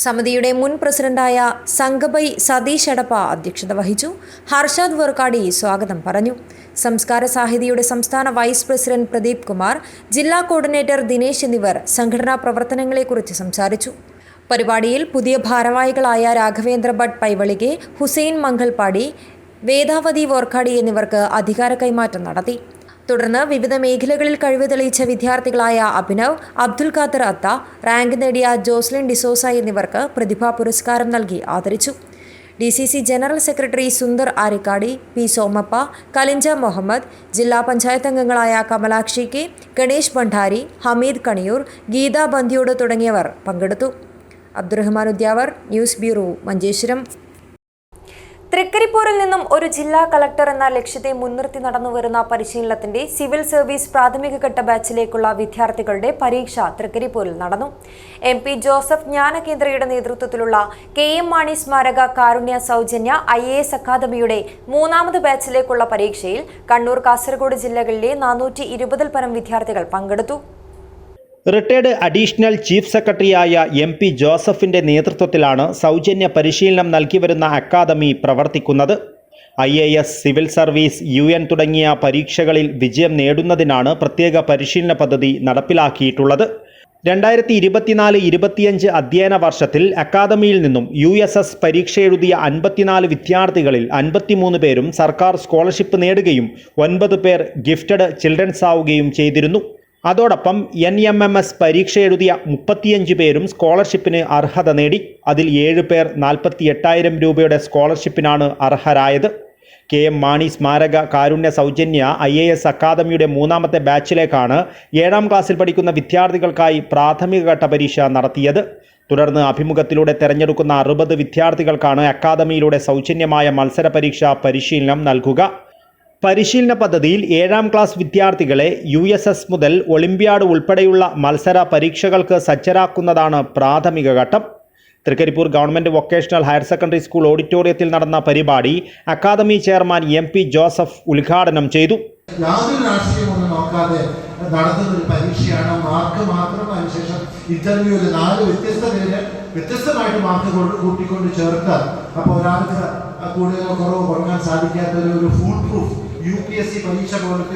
സമിതിയുടെ മുൻ പ്രസിഡന്റായ സംഗബൈ സതീഷ് എടപ്പ അധ്യക്ഷത വഹിച്ചു. ഹർഷാദ് വർക്കാടി സ്വാഗതം പറഞ്ഞു. സംസ്കാര സാഹിതിയുടെ സംസ്ഥാന വൈസ് പ്രസിഡന്റ് പ്രദീപ് കുമാർ, ജില്ലാ കോർഡിനേറ്റർ ദിനേശ് എന്നിവർ സംഘടനാ പ്രവർത്തനങ്ങളെക്കുറിച്ച് സംസാരിച്ചു. പരിപാടിയിൽ പുതിയ ഭാരവാഹികളായ രാഘവേന്ദ്ര ഭട്ട് പൈവളികെ, ഹുസൈൻ മംഗൽപാടി, വേദാവതി വോർക്കാടി എന്നിവർക്ക് അധികാര കൈമാറ്റം നടത്തി. തുടർന്ന് വിവിധ മേഖലകളിൽ കഴിവ് തെളിയിച്ച വിദ്യാർത്ഥികളായ അഭിനവ്, അബ്ദുൽ ഖാദർ അത്ത, റാങ്ക് നേടിയ ജോസ്ലിൻ ഡിസോസ എന്നിവർക്ക് പ്രതിഭാ പുരസ്കാരം നൽകി ആദരിച്ചു. DCC general secretary Sundar Arikkady, P Somappa, Kalinja Muhammad, ജില്ലാ പഞ്ചായത്ത് അംഗങ്ങളായ കമലാക്ഷി K, ഗണേഷ് ഭണ്ഡാരി, ഹമീദ് കണിയൂർ, ഗീത ബന്ദിയോട് തുടങ്ങിയവർ പങ്കെടുത്തു. Abdurahman Udyawar, news bureau, Manjeshwaram. തൃക്കരിപ്പൂരിൽ നിന്നും ഒരു ജില്ലാ കളക്ടർ എന്ന ലക്ഷ്യത്തെ മുൻനിർത്തി നടന്നുവരുന്ന പരിശീലനത്തിന്റെ സിവിൽ സർവീസ് പ്രാഥമിക ഘട്ട ബാച്ചിലേക്കുള്ള വിദ്യാർത്ഥികളുടെ പരീക്ഷ തൃക്കരിപ്പൂരിൽ നടന്നു. MP ജോസഫ് ജ്ഞാനകേന്ദ്രയുടെ നേതൃത്വത്തിലുള്ള KM മാണി സ്മാരക കാരുണ്യ സൗജന്യ IAS അക്കാദമിയുടെ 3ാമത് ബാച്ചിലേക്കുള്ള പരീക്ഷയിൽ കണ്ണൂർ, കാസർഗോഡ് ജില്ലകളിലെ 420 പരം വിദ്യാർത്ഥികൾ പങ്കെടുത്തു. റിട്ടയർഡ് അഡീഷണൽ ചീഫ് സെക്രട്ടറിയായ MP ജോസഫിൻ്റെ നേതൃത്വത്തിലാണ് സൗജന്യ പരിശീലനം നൽകിവരുന്ന അക്കാദമി പ്രവർത്തിക്കുന്നത്. IAS, സിവിൽ സർവീസ്, UN തുടങ്ങിയ പരീക്ഷകളിൽ വിജയം നേടുന്നതിനാണ് പ്രത്യേക പരിശീലന പദ്ധതി നടപ്പിലാക്കിയിട്ടുള്ളത്. 2024-25 അധ്യയന വർഷത്തിൽ അക്കാദമിയിൽ നിന്നും USS പരീക്ഷ എഴുതിയ 54 വിദ്യാർത്ഥികളിൽ 53 പേരും സർക്കാർ സ്കോളർഷിപ്പ് നേടുകയും 9 പേർ ഗിഫ്റ്റഡ് ചിൽഡ്രൻസ് ആവുകയും ചെയ്തിരുന്നു. അതോടൊപ്പം NMMS പരീക്ഷ എഴുതിയ 35 പേരും സ്കോളർഷിപ്പിന് അർഹത നേടി. അതിൽ 7 പേർ 48,000 രൂപയുടെ സ്കോളർഷിപ്പിനാണ് അർഹരായത്. KM മാണി സ്മാരക കാരുണ്യ സൗജന്യ IAS അക്കാദമിയുടെ 3ാമത്തെ ബാച്ചിലേക്കാണ് 7ാം ക്ലാസ്സിൽ പഠിക്കുന്ന വിദ്യാർത്ഥികൾക്കായി പ്രാഥമികഘട്ട പരീക്ഷ നടത്തിയത്. തുടർന്ന് അഭിമുഖത്തിലൂടെ തെരഞ്ഞെടുക്കുന്ന 60 വിദ്യാർത്ഥികൾക്കാണ് അക്കാദമിയിലൂടെ സൗജന്യമായ മത്സര പരീക്ഷ പരിശീലനം നൽകുക. പരിശീലന പദ്ധതിയിൽ 7ാം ക്ലാസ് വിദ്യാർത്ഥികളെ USS മുതൽ ഒളിമ്പ്യാഡ് ഉൾപ്പെടെയുള്ള മത്സര പരീക്ഷകൾക്ക് സജ്ജരാക്കുന്നതാണ് പ്രാഥമിക ഘട്ടം. Trikaripur government vocational higher secondary school ഓഡിറ്റോറിയത്തിൽ നടന്ന പരിപാടി അക്കാദമി ചെയർമാൻ MP ജോസഫ് ഉദ്ഘാടനം ചെയ്തു. യാതൊരു രാഷ്ട്രീയമൊന്നും നോക്കാതെ നടത്തുന്ന ഒരു പരീക്ഷയാണ്. മാർക്ക് മാത്രം അതിനുശേഷം ഇന്റർവ്യൂവിൽ 4 വ്യത്യസ്ത പേര് വ്യത്യസ്തമായിട്ട് മാർക്ക് കൂട്ടിക്കൊണ്ട് ചേർത്താൽ അപ്പോൾ ഒരാൾക്ക് കൂടുതലോ കുറവോ കൊടുക്കാൻ സാധിക്കാത്ത ഒരു ഫുൾ പ്രൂഫ് UPSC പരീക്ഷ പോലത്തെ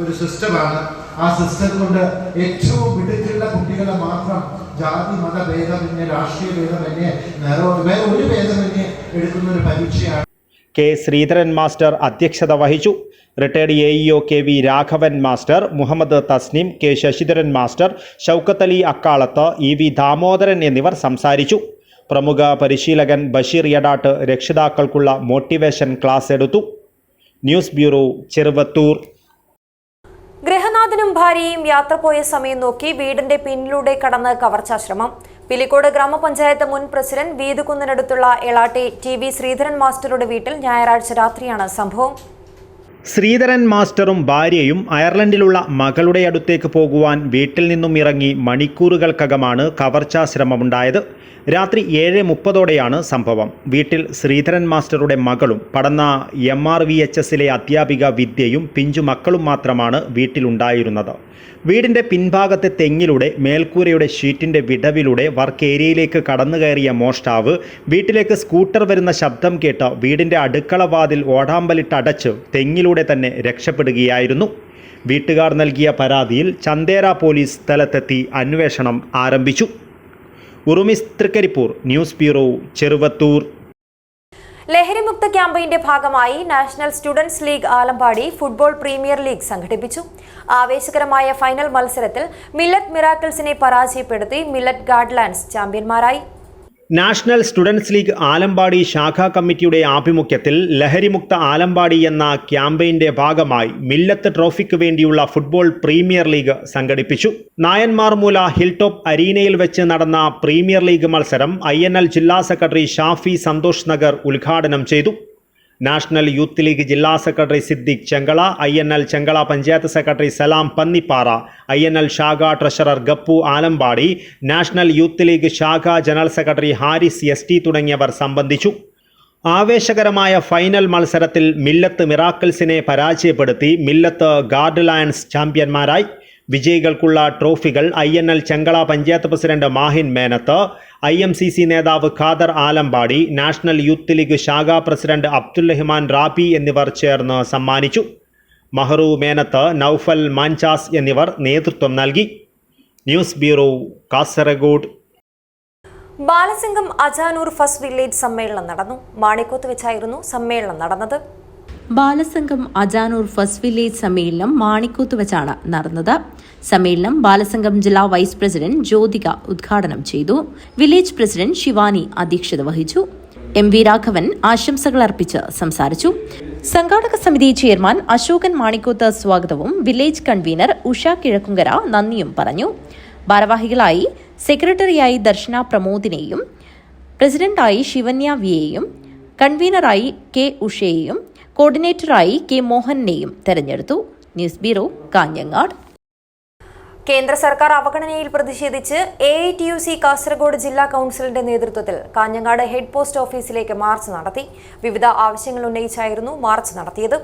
ഒരു സിസ്റ്റമാണ്. ആ സിസ്റ്റം കൊണ്ട് ഏറ്റവും മിടുക്കുള്ള കുട്ടികളെ മാത്രം ജാതി മത ഭേദമന്യേ രാഷ്ട്രീയ ഭേദമന്യേ വേറെ ഒരു ഭേദമന്യേ എടുക്കുന്ന ഒരു പരീക്ഷയാണ്. K. ശ്രീധരൻ മാസ്റ്റർ അധ്യക്ഷത വഹിച്ചു. Retired AEO KV Raghavan master, Muhammad Tasneem, K. Sasidharan master, Shoukath Ali Akkalath, EV Damodaran എന്നിവർ സംസാരിച്ചു. പ്രമുഖ പരിശീലകൻ ബഷീർ യടാട്ട് രക്ഷിതാക്കൾക്കുള്ള മോട്ടിവേഷൻ ക്ലാസ് എടുത്തു. News bureau, Cheruvathur. ഗൃഹനാഥനും ഭാര്യയും യാത്ര പോയ സമയം നോക്കി വീടിന്റെ പിന്നിലൂടെ കടന്ന് കവർച്ചാശ്രമം. പിലിക്കോട് ഗ്രാമപഞ്ചായത്ത് മുൻ പ്രസിഡന്റ് വീതുകുന്നിനടുത്തുള്ള എളാട്ടെ TV ശ്രീധരൻ മാസ്റ്ററുടെ വീട്ടിൽ ഞായറാഴ്ച രാത്രിയാണ് സംഭവം. ശ്രീധരൻ മാസ്റ്ററും ഭാര്യയും അയർലൻഡിലുള്ള മകളുടെ അടുത്തേക്ക് പോകുവാൻ വീട്ടിൽ നിന്നും ഇറങ്ങി മണിക്കൂറുകൾക്കകമാണ് കവർച്ചാശ്രമമുണ്ടായത്. രാത്രി 7:30ഓടെയാണ് സംഭവം. വീട്ടിൽ ശ്രീധരൻ മാസ്റ്ററുടെ മകളും പടന്ന MRVHSലെ അധ്യാപിക വിദ്യയും പിഞ്ചു മക്കളും മാത്രമാണ് വീട്ടിലുണ്ടായിരുന്നത്. വീടിൻ്റെ പിൻഭാഗത്തെ തെങ്ങിലൂടെ മേൽക്കൂരയുടെ ഷീറ്റിൻ്റെ വിടവിലൂടെ വർക്ക് ഏരിയയിലേക്ക് കടന്നു കയറിയ മോഷ്ടാവ് വീട്ടിലേക്ക് സ്കൂട്ടർ വരുന്ന ശബ്ദം കേട്ട് വീടിൻ്റെ അടുക്കള വാതിൽ ഓടാമ്പലിട്ടടച്ച് തെങ്ങിലൂടെ തന്നെ രക്ഷപ്പെടുകയായിരുന്നു. വീട്ടുകാർ നൽകിയ പരാതിയിൽ ചന്തേര പോലീസ് സ്ഥലത്തെത്തി അന്വേഷണം ആരംഭിച്ചു. ഉറുമിസ്, തൃക്കരിപ്പൂർ. News bureau, Cheruvathur. ലഹരിമുക്ത ക്യാമ്പയിന്റെ ഭാഗമായി National Students League Alampady football premier league സംഘടിപ്പിച്ചു. ആവേശകരമായ ഫൈനൽ മത്സരത്തിൽ മില്ലറ്റ് മിറാക്കിൾസിനെ പരാജയപ്പെടുത്തി മില്ലറ്റ് ഗാർഡ്ലാൻഡ്സ് ചാമ്പ്യന്മാരായി. നാഷണൽ സ്റ്റുഡൻസ് ലീഗ് ആലമ്പാടി ശാഖാ കമ്മിറ്റിയുടെ ആഭിമുഖ്യത്തിൽ ലഹരിമുക്ത ആലമ്പാടി എന്ന ക്യാമ്പയിന്റെ ഭാഗമായി മില്ലത്ത് ട്രോഫിക്ക് വേണ്ടിയുള്ള ഫുട്ബോൾ പ്രീമിയർ ലീഗ് സംഘടിപ്പിച്ചു. നായന്മാർമൂല ഹിൽ ടോപ്പ് അരീനയിൽ വെച്ച് നടന്ന പ്രീമിയർ ലീഗ് മത്സരം INL ജില്ലാ സെക്രട്ടറി ഷാഫി സന്തോഷ് നഗർ ഉദ്ഘാടനം ചെയ്തു. നാഷണൽ യൂത്ത് ലീഗ് ജില്ലാ secretary Siddique Chengala, INL Chengala panchayat secretary Salam Pannipara, INL ശാഖ ട്രഷറർ ഗപ്പു ആലമ്പാടി, നാഷണൽ യൂത്ത് ലീഗ് ശാഖ ജനറൽ സെക്രട്ടറി ഹാരിസ് ST തുടങ്ങിയവർ സംബന്ധിച്ചു. ആവേശകരമായ ഫൈനൽ മത്സരത്തിൽ മില്ലത്ത് മിറാക്കിൾസിനെ പരാജയപ്പെടുത്തി മില്ലത്ത് ഗാർഡ്ലാൻഡ്സ് ചാമ്പ്യന്മാരായി. വിജയികൾക്കുള്ള ട്രോഫികൾ INL Chengala panchayat president Mahin Menath, IMCC നേതാവ് ഖാദർ ആലമ്പാടി, നാഷണൽ യൂത്ത് ലീഗ് ശാഖാ പ്രസിഡന്റ് അബ്ദുൽ റഹ്മാൻ റാബി എന്നിവർ ചേർന്ന് സമ്മാനിച്ചു. മഹറു മേനത്ത്, നൌഫൽ മാൻചാസ് എന്നിവർ നേതൃത്വം നൽകി. News bureau, Kasaragod. Balasingam Ajanur first village സമ്മേളനം നടന്നു. മാണിക്കോത്ത് വെച്ചായിരുന്നു സമ്മേളനം നടന്നത്. ബാലസംഘം അജാനൂർ ഫസ്റ്റ് വില്ലേജ് സമ്മേളനം മാണിക്കോത്ത് വെച്ചാണ് നടന്നത്. സമ്മേളനം ബാലസംഘം ജില്ലാ വൈസ് പ്രസിഡന്റ് ജ്യോതിക ഉദ്ഘാടനം ചെയ്തു. വില്ലേജ് പ്രസിഡന്റ് ശിവാനി അധ്യക്ഷത വഹിച്ചു. MV രാഘവൻ ആശംസകൾ അർപ്പിച്ച് സംസാരിച്ചു. സംഘാടക സമിതി ചെയർമാൻ അശോകൻ മാണിക്കോത്ത് സ്വാഗതവും വില്ലേജ് കൺവീനർ ഉഷ കിഴക്കുങ്കര നന്ദിയും പറഞ്ഞു. ഭാരവാഹികളായി സെക്രട്ടറിയായി ദർശന പ്രമോദിനെയും പ്രസിഡന്റായി ശിവന്യ വിയെയും കൺവീനറായി K ഉഷയെയും കോർഡിനേറ്ററായി K മോഹനെയും തെരഞ്ഞെടുത്തു. News bureau, Kanhangad. കേന്ദ്ര സർക്കാർ അവഗണനയിൽ പ്രതിഷേധിച്ച് AITUC കാസർഗോഡ് ജില്ലാ കൗൺസിലിന്റെ നേതൃത്വത്തിൽ കാഞ്ഞങ്ങാട് ഹെഡ് പോസ്റ്റ് ഓഫീസിലേക്ക് മാർച്ച് നടത്തി. വിവിധ ആവശ്യങ്ങൾ ഉന്നയിച്ചായിരുന്നു മാർച്ച് നടത്തിയത്.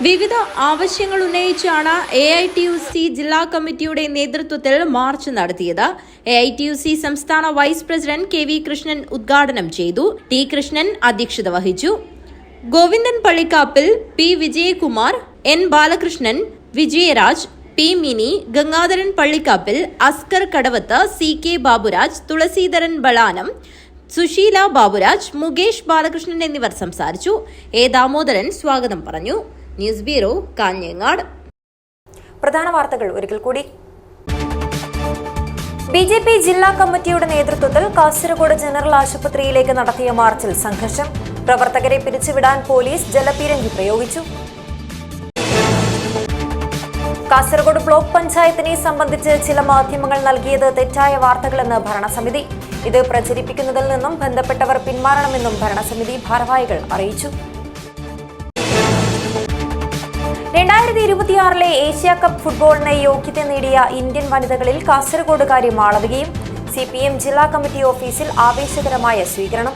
വിവിധ ആവശ്യങ്ങൾ ഉന്നയിച്ചാണ് AITUC ജില്ലാ കമ്മിറ്റിയുടെ നേതൃത്വത്തിൽ മാർച്ച് നടത്തിയത്. AITUC സംസ്ഥാന വൈസ് പ്രസിഡന്റ് KV കൃഷ്ണൻ ഉദ്ഘാടനം ചെയ്തു. T കൃഷ്ണൻ അധ്യക്ഷത വഹിച്ചു. Govindan Pallikkappil, P Vijayakumar, N Balakrishnan, Vijayaraj, P Mini, Gangadharan Pallikkappil, Askar Kadavath, C K Baburaj, Thulasidharan Balanam, Susheela Baburaj, Mukesh Balakrishnan എന്നിവർ സംസാരിച്ചു. എ ദാമോദരൻ സ്വാഗതം പറഞ്ഞു. News bureau, Kanhangad. പ്രധാന വാർത്തകൾ ഒരിക്കൽ കൂടി. ബിജെപി ജില്ലാ കമ്മിറ്റിയുടെ നേതൃത്വത്തിൽ കാസർഗോഡ് ജനറൽ ആശുപത്രിയിലേക്ക് നടത്തിയ മാർച്ചിൽ സംഘർഷം. പ്രവർത്തകരെ പിരിച്ചുവിടാൻ പോലീസ് ജലപീരങ്കി പ്രയോഗിച്ചു. കാസർഗോഡ് ബ്ലോക്ക് പഞ്ചായത്തിനെ സംബന്ധിച്ച് ചില മാധ്യമങ്ങൾ നൽകിയത് തെറ്റായ വാർത്തകളെന്ന് ഭരണസമിതി. ഇത് പ്രചരിപ്പിക്കുന്നതിൽ നിന്നും ബന്ധപ്പെട്ടവർ പിന്മാറണമെന്നും ഭരണസമിതി ഭാരവാഹികൾ അറിയിച്ചു. 2026 ഏഷ്യ കപ്പ് ഫുട്ബോളിന് യോഗ്യത നേടിയ ഇന്ത്യൻ വനിതകളിൽ കാസർഗോഡുകാരി മാളവികയും. CPM ജില്ലാ കമ്മിറ്റി ഓഫീസിൽ ആവേശകരമായ സ്വീകരണം.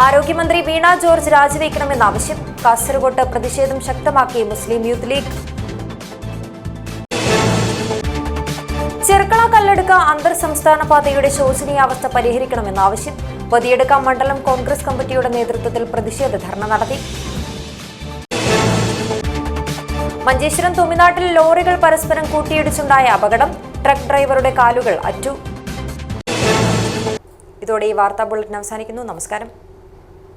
ആരോഗ്യമന്ത്രി വീണ ജോർജ് രാജിവെക്കണമെന്ന ആവശ്യം. കാസർഗോഡ് പ്രതിഷേധം ശക്തമാക്കി മുസ്ലിം യൂത്ത് ലീഗ്. ചെർക്കള കല്ലടുക്ക അന്തർ സംസ്ഥാന പാതയുടെ ശോചനീയാവസ്ഥ പരിഹരിക്കണമെന്ന ആവശ്യം. പതിയെടുക്ക മണ്ഡലം കോൺഗ്രസ് കമ്മിറ്റിയുടെ നേതൃത്വത്തിൽ പ്രതിഷേധ ധർണ നടത്തി. മഞ്ചേശ്വരം തുമിനാട്ടിൽ ലോറികൾ പരസ്പരം കൂട്ടിയിടിച്ചുണ്ടായ അപകടം. ട്രക്ക് ഡ്രൈവറുടെ കാലുകൾ അറ്റു. ഇതോടെ ഈ വാർത്താ ബുള്ളറ്റിൻ അവസാനിക്കുന്നു. നമസ്കാരം.